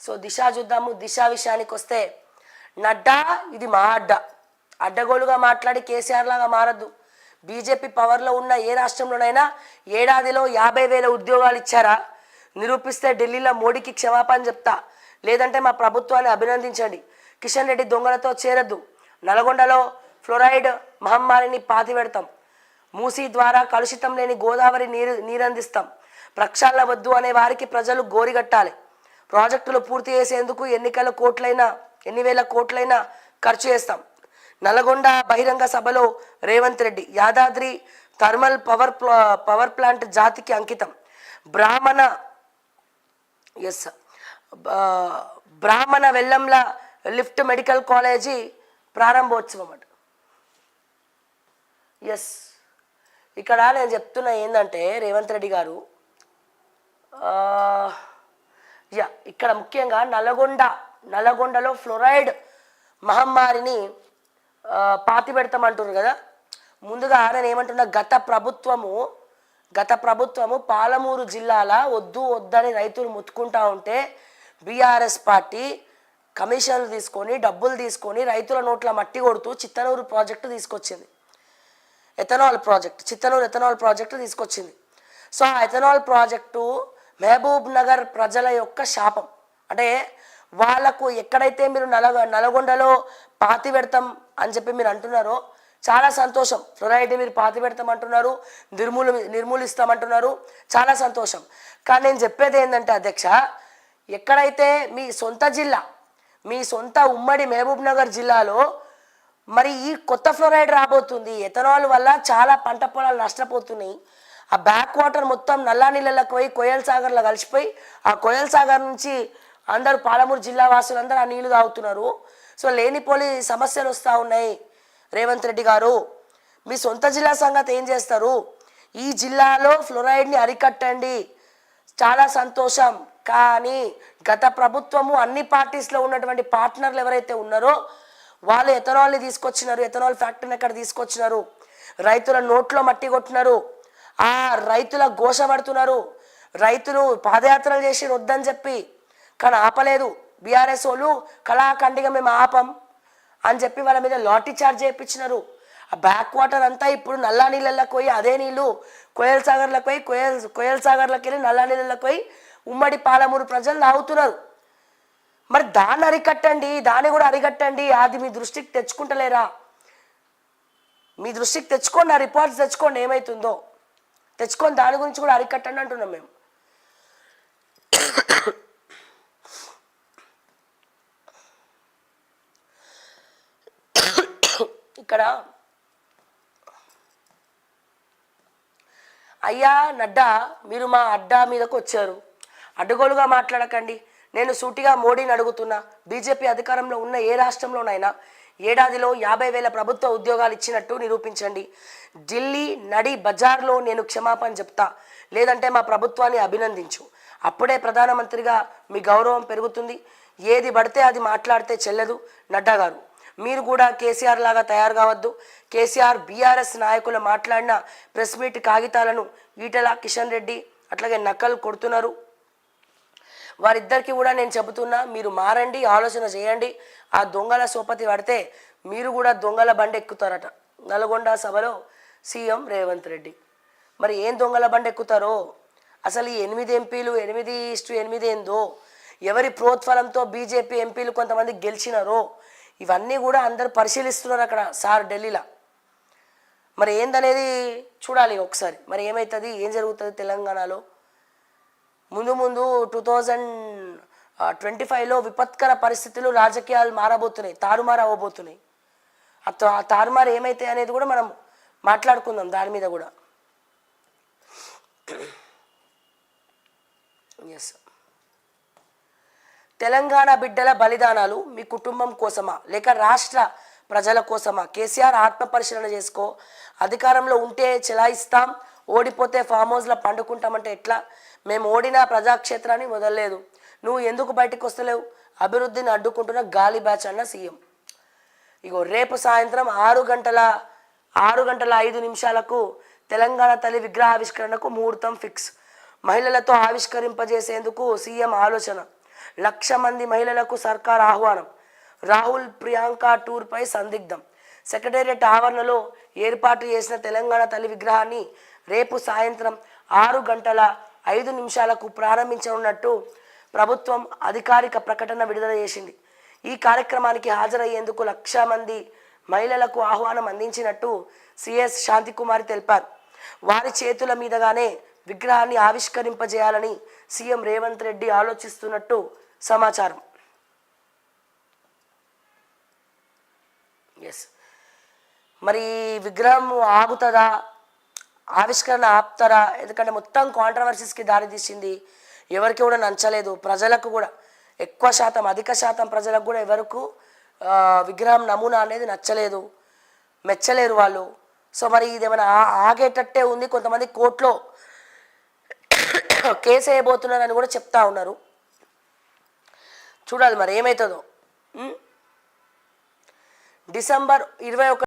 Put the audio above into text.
So దిశ చూద్దాము. దిశ విషయానికి వస్తే నడ్డా ఇది మా అడ్డగోలుగా మాట్లాడి కేసీఆర్ లాగా మారద్దు. బీజేపీ పవర్లో ఉన్న ఏ రాష్ట్రంలోనైనా ఏడాదిలో 50,000 ఉద్యోగాలు ఇచ్చారా? నిరూపిస్తే ఢిల్లీలో మోడీకి క్షమాపణ చెప్తా, లేదంటే మా ప్రభుత్వాన్ని అభినందించండి. కిషన్ రెడ్డి దొంగలతో చేరద్దు. నల్గొండలో ఫ్లోరైడ్ మహమ్మారిని పాతిపెడతాం. మూసీ ద్వారా కలుషితం లేని గోదావరి నీరందిస్తాం. ప్రక్షాళన వద్దు అనే వారికి ప్రజలు గోరిగట్టాలి. ప్రాజెక్టులు పూర్తి చేసేందుకు ఎన్ని వేల కోట్లైనా ఖర్చు చేస్తాం. నల్గొండ బహిరంగ సభలో Revanth Reddy Yadadri thermal power plant జాతికి అంకితం. బ్రాహ్మణ వెల్లంల లిఫ్ట్ మెడికల్ కాలేజీ ప్రారంభోత్సవం అట. ఎస్, ఇక్కడ నేను చెప్తున్నా ఏంటంటే రేవంత్ రెడ్డి గారు ఇక్కడ ముఖ్యంగా నల్గొండలో ఫ్లోరైడ్ మహమ్మారిని పాతి పెడతామంటున్నారు కదా. ముందుగా నేను ఏమంటున్నా, గత ప్రభుత్వము పాలమూరు జిల్లాల వద్దని రైతులు ముత్తుకుంటా ఉంటే బీఆర్ఎస్ పార్టీ కమిషన్లు తీసుకొని డబ్బులు తీసుకొని రైతుల నోట్ల మట్టి కొడుతూ చిత్తనూరు ప్రాజెక్టు తీసుకొచ్చింది. చిత్తనూరు ఎథనాల్ ప్రాజెక్టు తీసుకొచ్చింది. సో ఆ ఎథనాల్ ప్రాజెక్టు మహబూబ్ నగర్ ప్రజల యొక్క శాపం. అంటే వాళ్ళకు ఎక్కడైతే మీరు నల్గొండలో పాతి పెడతాం అని చెప్పి మీరు అంటున్నారో చాలా సంతోషం. ఫ్లోరైడ్ని మీరు పాతి పెడతాం అంటున్నారు, నిర్మూలిస్తామంటున్నారు, చాలా సంతోషం. కానీ నేను చెప్పేది ఏంటంటే అధ్యక్ష, ఎక్కడైతే మీ సొంత ఉమ్మడి మహబూబ్ నగర్ జిల్లాలో మరి ఈ కొత్త ఫ్లోరైడ్ రాబోతుంది. ఎథనాల్ వల్ల చాలా పంట పొలాలు నష్టపోతున్నాయి. ఆ బ్యాక్ వాటర్ మొత్తం నల్లా నీళ్ళకి పోయి కోయల్ సాగర్లో కలిసిపోయి ఆ కోయల్ సాగర్ నుంచి అందరూ పాలమూరు జిల్లా వాసులందరూ ఆ నీళ్లు తాగుతున్నారు. సో లేనిపోని సమస్యలు వస్తూ ఉన్నాయి. రేవంత్ రెడ్డి గారు, మీ సొంత జిల్లా సంగతి ఏం చేస్తారు? ఈ జిల్లాలో ఫ్లోరైడ్ని అరికట్టండి, చాలా సంతోషం. కానీ గత ప్రభుత్వము అన్ని పార్టీస్లో ఉన్నటువంటి పార్ట్నర్లు ఎవరైతే ఉన్నారో వాళ్ళు ఎథనాల్ని తీసుకొచ్చినారు. ఎథనాల్ ఫ్యాక్టరీని ఎక్కడ తీసుకొచ్చినారు? రైతుల నోట్లో మట్టి కొట్టినారు. ఆ రైతుల ఘోష పడుతున్నారు. రైతులు పాదయాత్రలు చేసి వద్దని చెప్పి, కానీ ఆపలేదు. బీఆర్ఎస్ వాళ్ళు కళాఖండిగా మేము ఆపం అని చెప్పి వాళ్ళ మీద లాఠీ చార్జ్ చేయించినారు. ఆ బ్యాక్ వాటర్ అంతా ఇప్పుడు నల్లా నీళ్ళకి పోయి అదే నీళ్ళు కోయల్ సాగర్లకు పోయి కోయల్ సాగర్లకు వెళ్ళి నల్లా నీళ్ళకి పోయి ఉమ్మడి పాలమూరు ప్రజలు తాగుతున్నారు. మరి దాన్ని అరికట్టండి. అది మీ దృష్టికి తెచ్చుకుంటలేరా? మీ దృష్టికి తెచ్చుకోండి, ఆ రిపోర్ట్స్ తెచ్చుకోండి, ఏమవుతుందో తెచ్చుకొని దాని గురించి కూడా అరికట్టండి అంటున్నాం మేము. ఇక్కడ అయ్యా నడ్డా, మీరు మా అడ్డా మీదకు వచ్చారు, అడ్డగోలుగా మాట్లాడకండి. నేను సూటిగా మోడీని అడుగుతున్నా, బీజేపీ అధికారంలో ఉన్న ఏ రాష్ట్రంలోనైనా ఏడాదిలో 50,000 ప్రభుత్వ ఉద్యోగాలు ఇచ్చినట్టు నిరూపించండి. ఢిల్లీ నడి బజార్లో నేను క్షమాపణ చెప్తా, లేదంటే మా ప్రభుత్వాన్ని అభినందించు. అప్పుడే ప్రధానమంత్రిగా మీ గౌరవం పెరుగుతుంది. ఏది పడితే అది మాట్లాడితే చెల్లదు. నడ్డా గారు, మీరు కూడా కేసీఆర్ లాగా తయారు కావద్దు. కేసీఆర్ బీఆర్ఎస్ నాయకులు మాట్లాడిన ప్రెస్ మీట్ కాగితాలను ఈటెల కిషన్ రెడ్డి అట్లాగే నకలు కొడుతున్నారు. వారిద్దరికి కూడా నేను చెబుతున్నా, మీరు మారండి, ఆలోచన చేయండి. ఆ దొంగల సోపతి పడితే మీరు కూడా దొంగల బండి ఎక్కుతారట. నల్గొండ సభలో సీఎం రేవంత్ రెడ్డి. మరి ఏం దొంగల బండి ఎక్కుతారో, అసలు ఈ 8 ఎంపీలు 8:8 ఏందో, ఎవరి ప్రోత్ఫలంతో బీజేపీ ఎంపీలు కొంతమంది గెలిచినారో ఇవన్నీ కూడా అందరు పరిశీలిస్తున్నారు అక్కడ సార్ ఢిల్లీలో. మరి ఏందనేది చూడాలి ఒకసారి. మరి ఏమవుతుంది, ఏం జరుగుతుంది తెలంగాణలో? ముందు 2025లో విపత్కర పరిస్థితులు, రాజకీయాలు మారబోతున్నాయి, తారుమారు అవ్వబోతున్నాయి. ఆ తారుమారు ఏమైతాయి అనేది కూడా మనం మాట్లాడుకుందాం దాని మీద కూడా. ఎస్, తెలంగాణ బిడ్డల బలిదానాలు మీ కుటుంబం కోసమా లేక రాష్ట్ర ప్రజల కోసమా? కేసీఆర్ ఆత్మపరిశీలన చేసుకో. అధికారంలో ఉంటే చెలాయిస్తాం, ఓడిపోతే ఫామ్ హౌస్లో పండుకుంటామంటే ఎట్లా? మేము ఓడిన ప్రజాక్షేత్రాన్ని వదలలేదు. నువ్వు ఎందుకు బయటకు వస్తలేవు? అభివృద్ధిని అడ్డుకుంటున్న గాలి బ్యాచ్ అన్న సీఎం. ఇగో రేపు సాయంత్రం 6:05 తెలంగాణ తల్లి విగ్రహావిష్కరణకు ముహూర్తం ఫిక్స్. మహిళలతో ఆవిష్కరింపజేసేందుకు సీఎం ఆలోచన. 1,00,000 మంది మహిళలకు సర్కార్ ఆహ్వానం. రాహుల్ ప్రియాంక టూర్పై సందిగ్ధం. సెక్రటేరియట్ ఆవరణలో ఏర్పాటు చేసిన తెలంగాణ తల్లి విగ్రహాన్ని రేపు సాయంత్రం 6:05 ప్రారంభించనున్నట్టు ప్రభుత్వం అధికారిక ప్రకటన విడుదల చేసింది. ఈ కార్యక్రమానికి హాజరయ్యేందుకు 1,00,000 మంది మహిళలకు ఆహ్వానం అందించినట్టు సిఎస్ శాంతికుమారి తెలిపారు. వారి చేతుల మీదుగానే విగ్రహాన్ని ఆవిష్కరింపజేయాలని సీఎం రేవంత్ రెడ్డి ఆలోచిస్తున్నట్టు సమాచారం. ఎస్, మరి విగ్రహం ఆగుతుందా, ఆవిష్కరణ ఆపుతారా? ఎందుకంటే మొత్తం కాంట్రవర్సీస్కి దారితీసింది. ఎవరికి కూడా నచ్చలేదు. ప్రజలకు కూడా ఎక్కువ శాతం, అధిక శాతం ప్రజలకు కూడా ఎవరికి విగ్రహం నమూనా అనేది నచ్చలేదు, మెచ్చలేరు వాళ్ళు. సో మరి ఇదేమైనా ఆగేటట్టే ఉంది. కొంతమంది కోర్టులో కేసు వేయబోతున్నారని కూడా చెప్తా ఉన్నారు. చూడాలి మరి ఏమవుతుందో. డిసెంబర్ 21